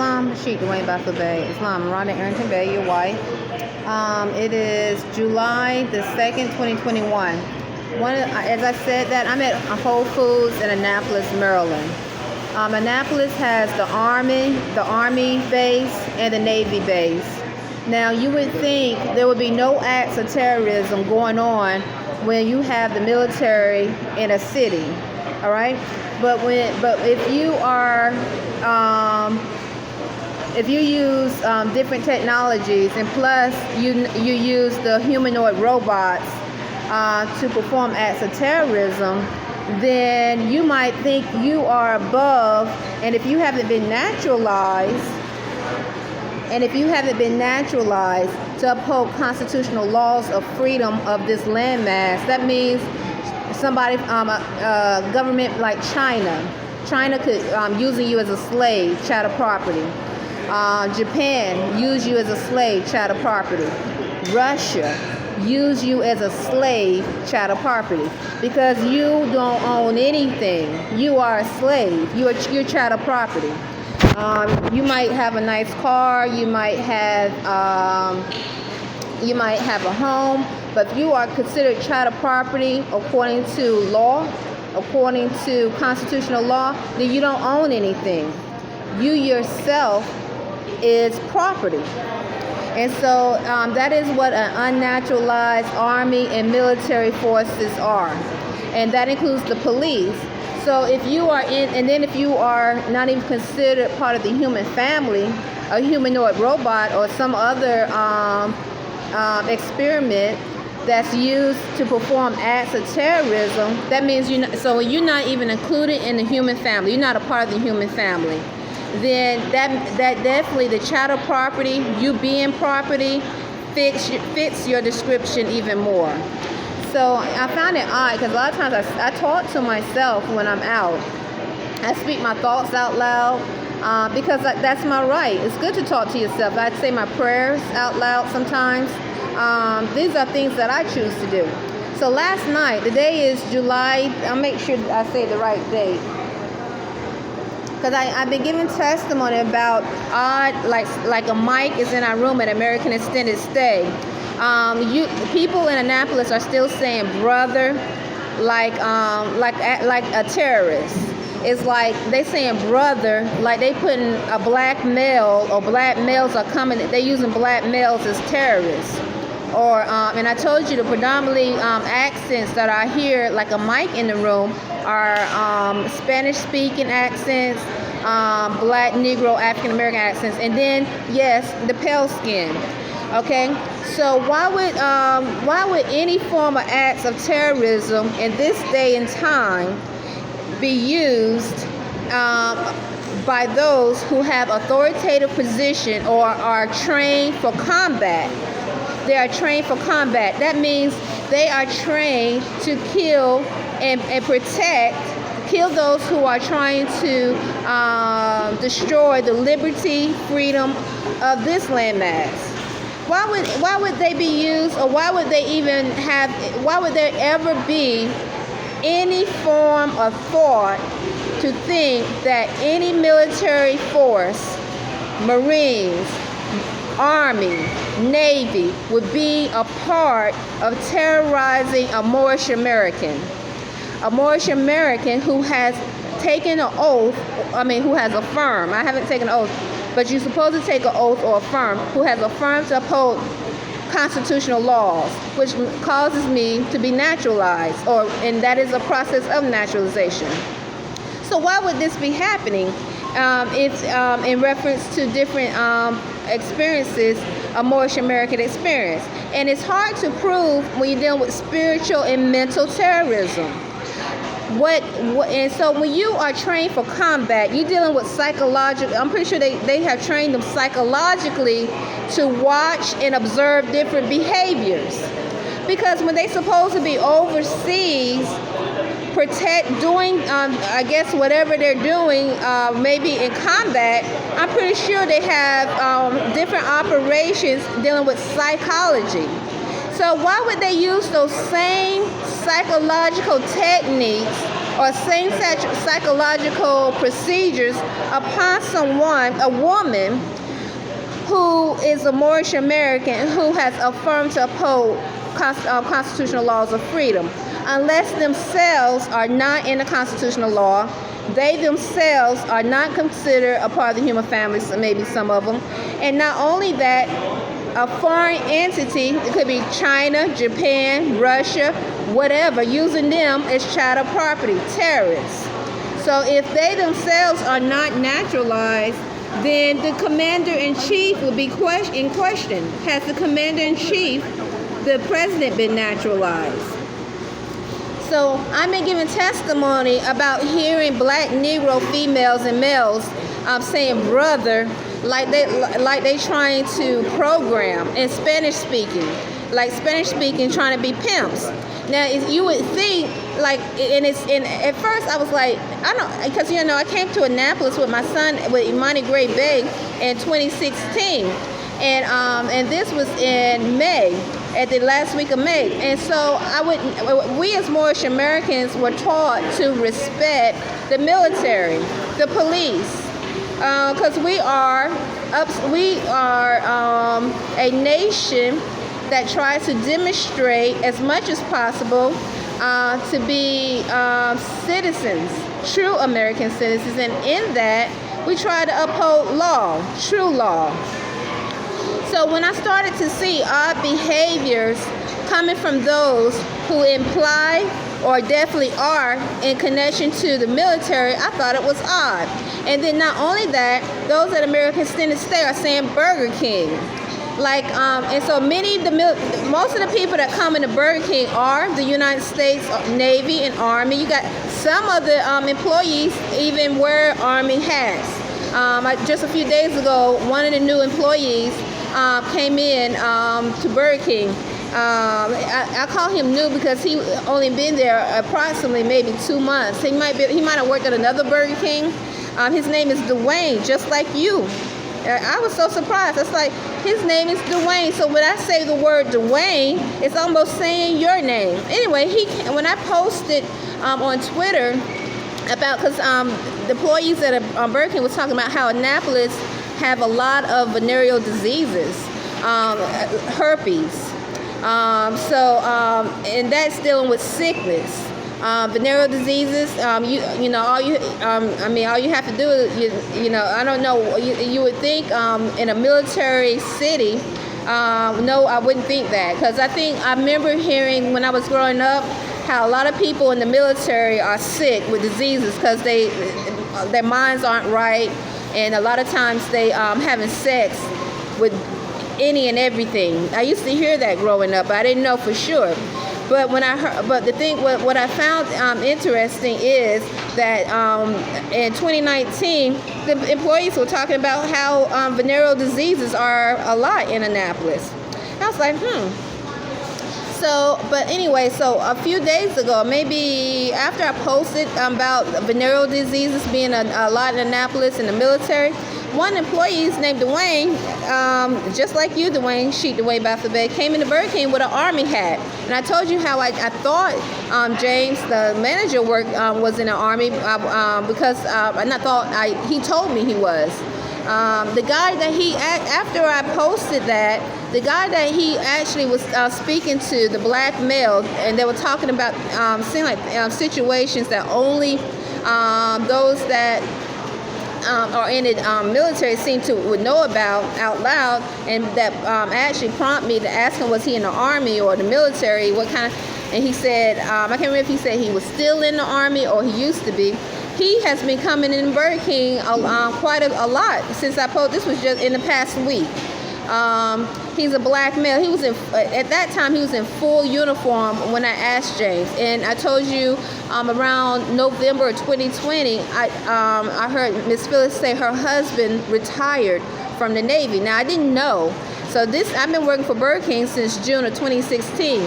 Islam, Sheikh Dwayne Bey, Islam, Rhonda Arrington-Bey, your wife. It is July the 2nd, 2021. As I said, that I'm at Whole Foods in Annapolis, Maryland. Annapolis has the Army base and the Navy base. Now, you would think there would be no acts of terrorism going on when you have the military in a city, all right? But if you use different technologies, and plus you use the humanoid robots to perform acts of terrorism, then you might think you are above. And if you haven't been naturalized, to uphold constitutional laws of freedom of this landmass, that means somebody, government like China could using you as a slave, chattel property. Japan use you as a slave, chattel property. Russia use you as a slave, chattel property, because you don't own anything. You are a slave. You're chattel property. You might have a nice car. You might have a home, but if you are considered chattel property according to law, according to constitutional law, then you don't own anything. You yourself is property. And so that is what an unnaturalized army and military forces are. And that includes the police. So if you are if you are not even considered part of the human family, a humanoid robot or some other experiment that's used to perform acts of terrorism, that means you're not even included in the human family. You're not a part of the human family. Then that definitely, the chattel property, you being property, fits your description even more. So I found it odd because a lot of times I talk to myself when I'm out. I speak my thoughts out loud because that's my right. It's good to talk to yourself. I'd say my prayers out loud sometimes. These are things that I choose to do. So last night, the day is July, I'll make sure I say the right date, because I've been giving testimony about like a mic is in our room at American Extended Stay. People in Annapolis are still saying brother, like a terrorist. It's like they saying brother, like they putting a black male, or black males are coming. They're using black males as terrorists. Or and I told you the predominantly accents that are here, like a mic in the room, are Spanish-speaking accents, Black, Negro, African-American accents, and then yes, the pale skin. Okay, so why would any form of acts of terrorism in this day and time be used by those who have authoritative position or are trained for combat? They are trained for combat. That means they are trained to kill and kill those who are trying to destroy the liberty, freedom of this landmass. Why would they be used, or why would there ever be any form of thought to think that any military force, Marines, Army, Navy, would be a part of terrorizing a Moorish American? A Moorish American who has taken an oath, who has affirmed, I haven't taken an oath, but you're supposed to take an oath or affirm, who has affirmed to uphold constitutional laws, which causes me to be naturalized, and that is a process of naturalization. So why would this be happening? It's in reference to different experiences, a Moorish American experience. And it's hard to prove when you're dealing with spiritual and mental terrorism. And so when you are trained for combat, you're dealing with psychological. I'm pretty sure they have trained them psychologically to watch and observe different behaviors. Because when they're supposed to be overseas, doing whatever they're doing, maybe in combat, I'm pretty sure they have different operations dealing with psychology. So why would they use those same psychological techniques or same-sex psychological procedures upon someone, a woman, who is a Moorish American who has affirmed to uphold constitutional laws of freedom, unless themselves are not in the constitutional law. They themselves are not considered a part of the human family, so maybe some of them. And not only that, a foreign entity, it could be China, Japan, Russia, whatever, using them as chattel property, terrorists. So if they themselves are not naturalized, then the commander-in-chief will be in question. Has the commander-in-chief, the president, been naturalized? So I've been giving testimony about hearing black Negro females and males saying brother, like they trying to program, and Spanish speaking trying to be pimps. Now, if you would think, like, at first I was like, I don't, because I came to Annapolis with my son, with Arrington-Bey in 2016, and this was in May, at the last week of May, and so we as Moorish Americans were taught to respect the military, the police, because we are a nation that tries to demonstrate as much as possible to be citizens, true American citizens, and in that we try to uphold law, true law. So when I started to see odd behaviors coming from those who imply or definitely are in connection to the military, I thought it was odd. And then not only that, those at American Extended Stay are saying Burger King. And so most of the people that come into Burger King are the United States Navy and Army. You got some of the employees even wear Army hats. Just a few days ago, one of the new employees came in to Burger King. I call him new because he only been there approximately maybe 2 months. He might have worked at another Burger King. His name is Dwayne, just like you. I was so surprised. It's like, his name is Dwayne. So when I say the word Dwayne, it's almost saying your name. Anyway, when I posted on Twitter about, because the employees at Burger King was talking about how Annapolis have a lot of venereal diseases, herpes. And that's dealing with sickness. Venereal diseases, all you have to do is, I don't know, you would think in a military city, no, I wouldn't think that, because I remember hearing when I was growing up how a lot of people in the military are sick with diseases because their minds aren't right, and a lot of times they having sex with any and everything. I used to hear that growing up, but I didn't know for sure. But what I found interesting is that in 2019, the employees were talking about how venereal diseases are a lot in Annapolis. I was like, So, but anyway, so a few days ago, maybe after I posted about venereal diseases being a lot in Annapolis in the military, one employee named Dwayne, just like you, Dwayne, Sheet Dwayne Bafabay, came into Burger King with an Army hat. And I told you how I thought James, the manager, was in the Army because he told me he was. The guy that after I posted that, the guy that he actually was speaking to, the black male, and they were talking about seeing like situations that only those that or in the military would know about out loud, and that actually prompted me to ask him, was he in the Army or the military, what kind of, and he said, I can't remember if he said he was still in the Army or he used to be. He has been coming in Burger King quite a lot since I posted. This was just in the past week. He's a black male. He was at that time he was in full uniform when I asked James, and I told you around November 2020, I heard Miss Phyllis say her husband retired from the Navy. Now I didn't know, so I've been working for Burger King since June of 2016.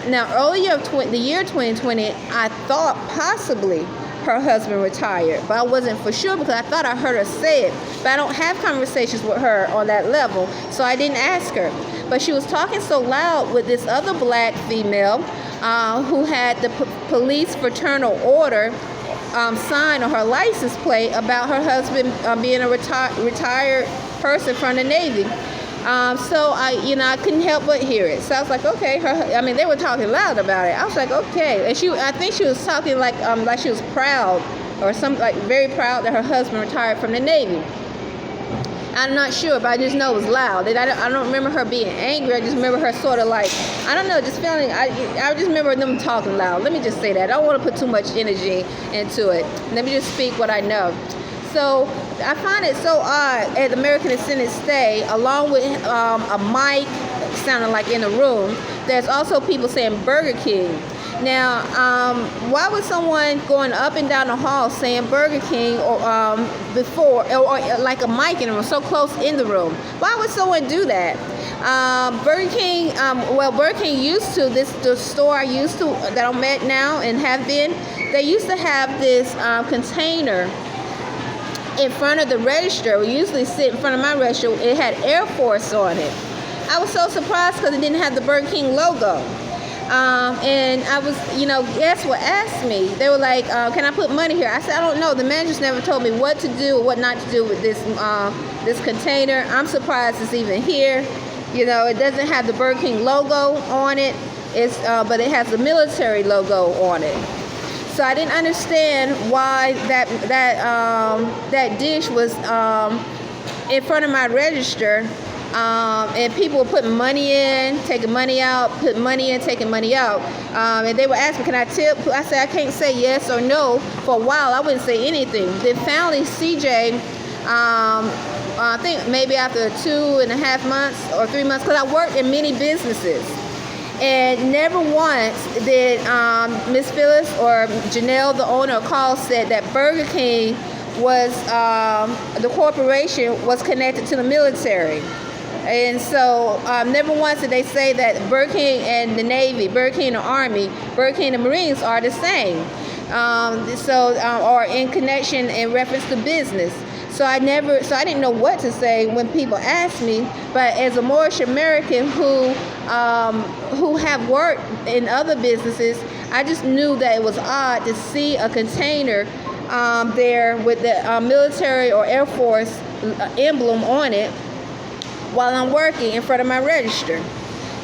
Now earlier the year 2020, I thought possibly her husband retired, but I wasn't for sure because I thought I heard her say it, but I don't have conversations with her on that level, so I didn't ask her. But she was talking so loud with this other black female who had the police fraternal order sign on her license plate about her husband being a retired person from the Navy. So I couldn't help but hear it. So I was like, okay. They were talking loud about it. I was like, okay. And I think she was talking like she was proud or something, like very proud that her husband retired from the Navy. I'm not sure, but I just know it was loud. And I don't remember her being angry. I just remember her sort of like, I don't know, just feeling, I just remember them talking loud. Let me just say that. I don't want to put too much energy into it. Let me just speak what I know. So I find it so odd at American Extended Stay, along with a mic sounding like in the room, there's also people saying Burger King. Now, why would someone going up and down the hall saying Burger King or like a mic in the room, so close in the room? Why would someone do that? Burger King, Burger King used to, the store I used to, that I'm at now and have been, they used to have this container in front of the register. We usually sit in front of my register. It had Air Force on it. I was so surprised because it didn't have the Burger King logo. And I was, guests would ask me, they were like, can I put money here? I said, I don't know. The managers never told me what to do or what not to do with this container. I'm surprised it's even here. It doesn't have the Burger King logo on it. But it has the military logo on it. So I didn't understand why that dish was in front of my register. And people were putting money in, taking money out, putting money in, taking money out. And they would ask me, can I tip? I said, I can't say yes or no. For a while, I wouldn't say anything. Then finally, CJ, I think maybe after 2.5 months or 3 months, because I worked in many businesses. And never once did Miss Phyllis or Janelle, the owner, said that Burger King was, the corporation was connected to the military. And so never once did they say that Burger King and the Navy, Burger King and the Army, Burger King and the Marines are the same. Or in connection in reference to business. So I didn't know what to say when people asked me. But as a Moorish American who have worked in other businesses, I just knew that it was odd to see a container there with the military or Air Force emblem on it while I'm working in front of my register.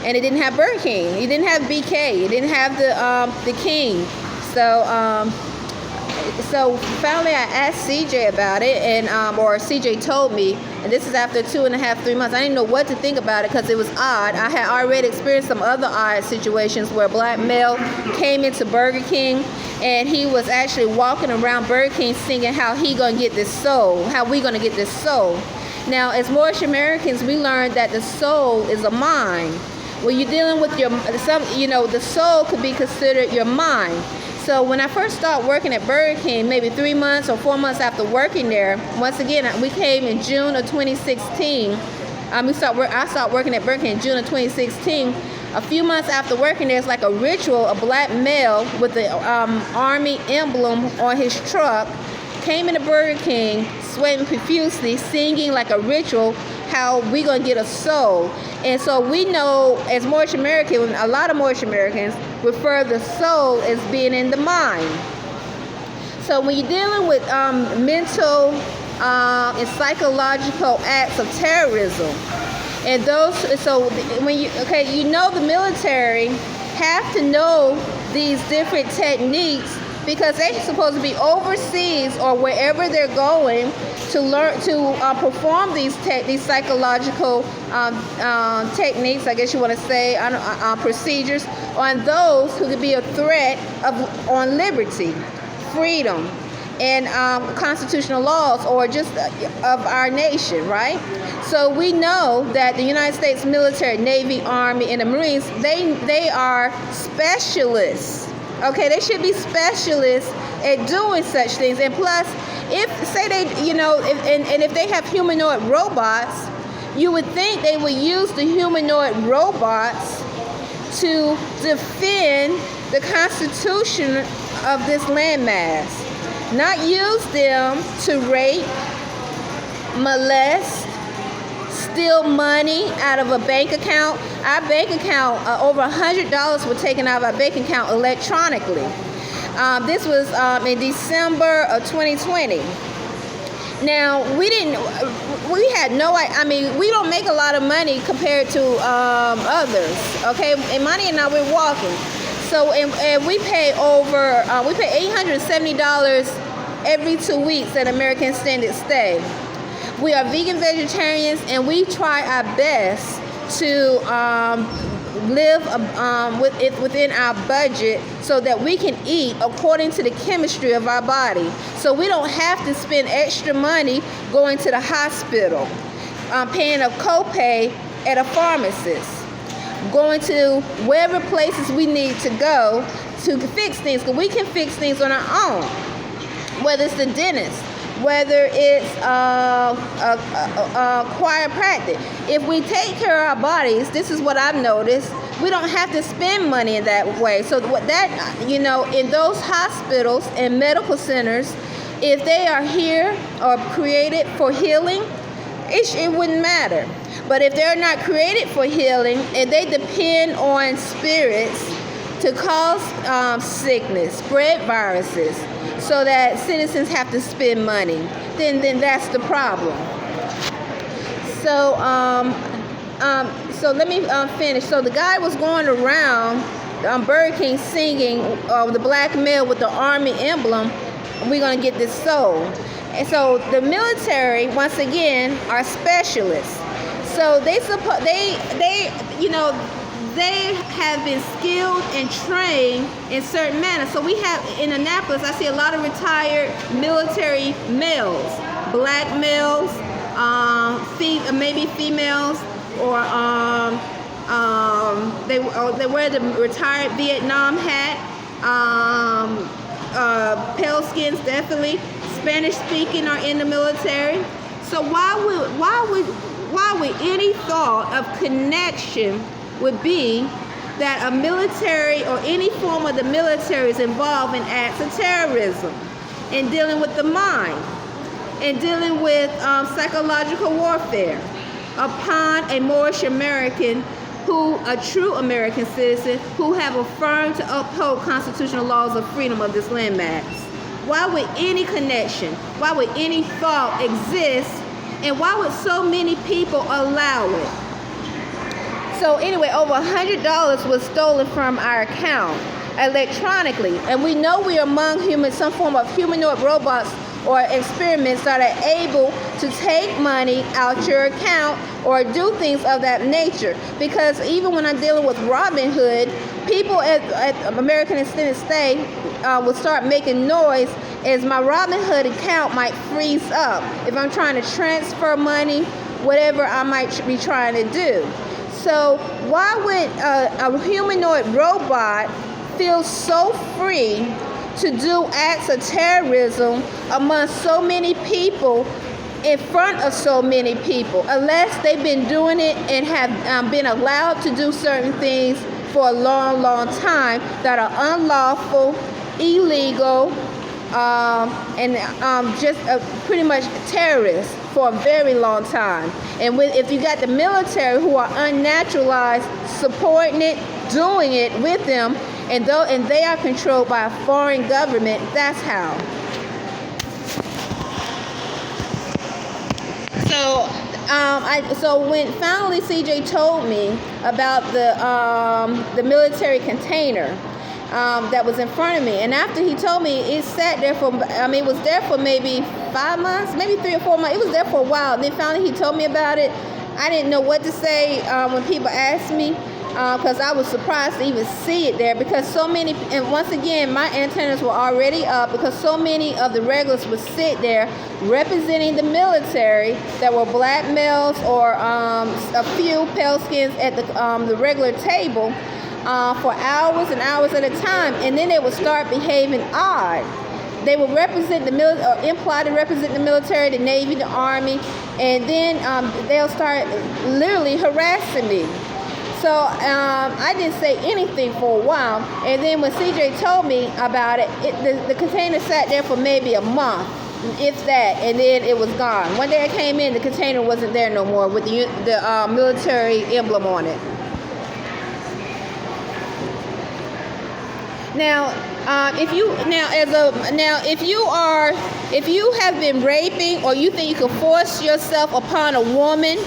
And it didn't have Burger King. It didn't have BK. It didn't have the King. So finally I asked CJ about it, and or CJ told me, and this is after 2.5, 3 months. I didn't know what to think about it because it was odd. I had already experienced some other odd situations where a black male came into Burger King and he was actually walking around Burger King singing how he gonna get this soul, how we gonna get this soul. Now, as Moorish Americans, we learned that the soul is a mind. When you're dealing with the soul could be considered your mind. So when I first started working at Burger King, maybe 3 months or 4 months after working there, once again, we came in June of 2016. I started working at Burger King in June of 2016. A few months after working there, it's like a ritual. A black male with the Army emblem on his truck came into Burger King, sweating profusely, singing like a ritual, how we gonna get a soul. And so we know, as Moorish Americans, a lot of Moorish Americans refer the soul as being in the mind. So when you're dealing with mental and psychological acts of terrorism, and the military have to know these different techniques because they're supposed to be overseas or wherever they're going to learn to perform these psychological techniques, I guess you want to say, procedures on those who could be a threat on liberty, freedom, and constitutional laws, or just of our nation, right? So we know that the United States military, Navy, Army, and the Marines, they are specialists. Okay, they should be specialists at doing such things. And plus, if they have humanoid robots, you would think they would use the humanoid robots to defend the Constitution of this landmass, not use them to rape, molest, steal money out of a bank account. Our bank account, over $100 were taken out of our bank account electronically. This was in December of 2020. Now, we had no, I mean, we don't make a lot of money compared to others, okay? And Monty and I, we're walking. So, and we pay we pay $870 every 2 weeks at American Extended Stay. We are vegan vegetarians, and we try our best to live within our budget so that we can eat according to the chemistry of our body. So we don't have to spend extra money going to the hospital, paying a copay at a pharmacist, going to wherever places we need to go to fix things, because we can fix things on our own, whether it's the dentist, whether it's chiropractic. If we take care of our bodies, this is what I've noticed, we don't have to spend money in that way. So what that, you know, in those hospitals and medical centers, if they are here or created for healing, it wouldn't matter. But if they're not created for healing and they depend on spirits to cause sickness, spread viruses, so that citizens have to spend money, then that's the problem. So so let me finish. So the guy was going around Burger King singing the black male with the army emblem, we're going to get this sold. And so the military, once again, are specialists. So they have been skilled and trained in certain manners. So we have in Annapolis, I see a lot of retired military males, black males, maybe females, or they wear the retired Vietnam hat. Pale skins, definitely. Spanish speaking are in the military. So why would any thought of connection would be that a military or any form of the military is involved in acts of terrorism, in dealing with the mind, and dealing with psychological warfare upon a Moorish American, a true American citizen, who have affirmed to uphold constitutional laws of freedom of this landmass? Why would any connection, why would any thought exist, and why would so many people allow it? So anyway, over $100 was stolen from our account electronically, and we know we are among some form of humanoid robots or experiments that are able to take money out your account or do things of that nature. Because even when I'm dealing with Robin Hood, people at American Extended Stay will start making noise as my Robin Hood account might freeze up if I'm trying to transfer money, whatever I might be trying to do. So why would a humanoid robot feel so free to do acts of terrorism among so many people, in front of so many people, unless they've been doing it and have been allowed to do certain things for a long, long time that are unlawful, illegal, and just pretty much terrorists for a very long time. And if you got the military who are unnaturalized, supporting it, doing it with them, and they are controlled by a foreign government, that's how. So when finally CJ told me about the military container that was in front of me, and after he told me, it sat there for, it was there for maybe 5 months, maybe 3 or 4 months. It was there for a while. And then finally he told me about it. I didn't know what to say when people asked me, because I was surprised to even see it there, because so many, and once again, my antennas were already up, because so many of the regulars would sit there representing the military that were black males or a few pale skins at the regular table for hours and hours at a time, and then they would start behaving odd. They would represent the military, or imply to represent the military, the Navy, the Army, and then they'll start literally harassing me. So I didn't say anything for a while, and then when CJ told me about it, the container sat there for maybe a month. if that, and then it was gone. One day I came in, the container wasn't there no more with the military emblem on it. Now, if you have been raping, or you think you can force yourself upon a woman,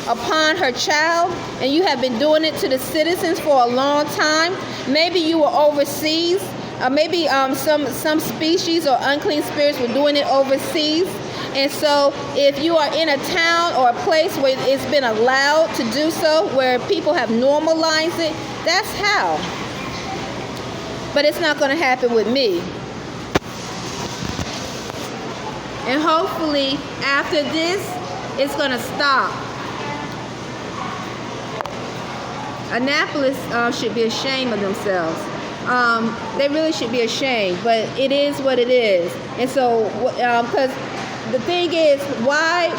upon her child, and you have been doing it to the citizens for a long time, maybe you were overseas, maybe some species or unclean spirits were doing it overseas. And so if you are in a town or a place where it's been allowed to do so, where people have normalized it, that's how. But it's not going to happen with me. And hopefully after this, it's going to stop. Annapolis should be ashamed of themselves. They really should be ashamed, but it is what it is. And so, because the thing is, why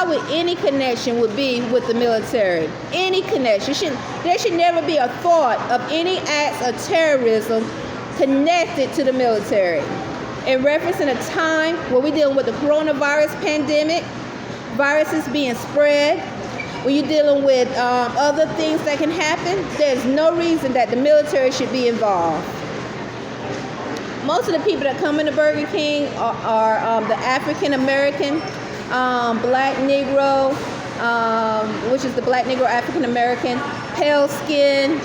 would any connection would be with the military? Any connection. There should never be a thought of any acts of terrorism connected to the military. In reference in a time where we're dealing with the coronavirus pandemic, viruses being spread, when you're dealing with other things that can happen, there's no reason that the military should be involved. Most of the people that come into Burger King are the African American, Black Negro, which is the Black Negro African American, pale skin,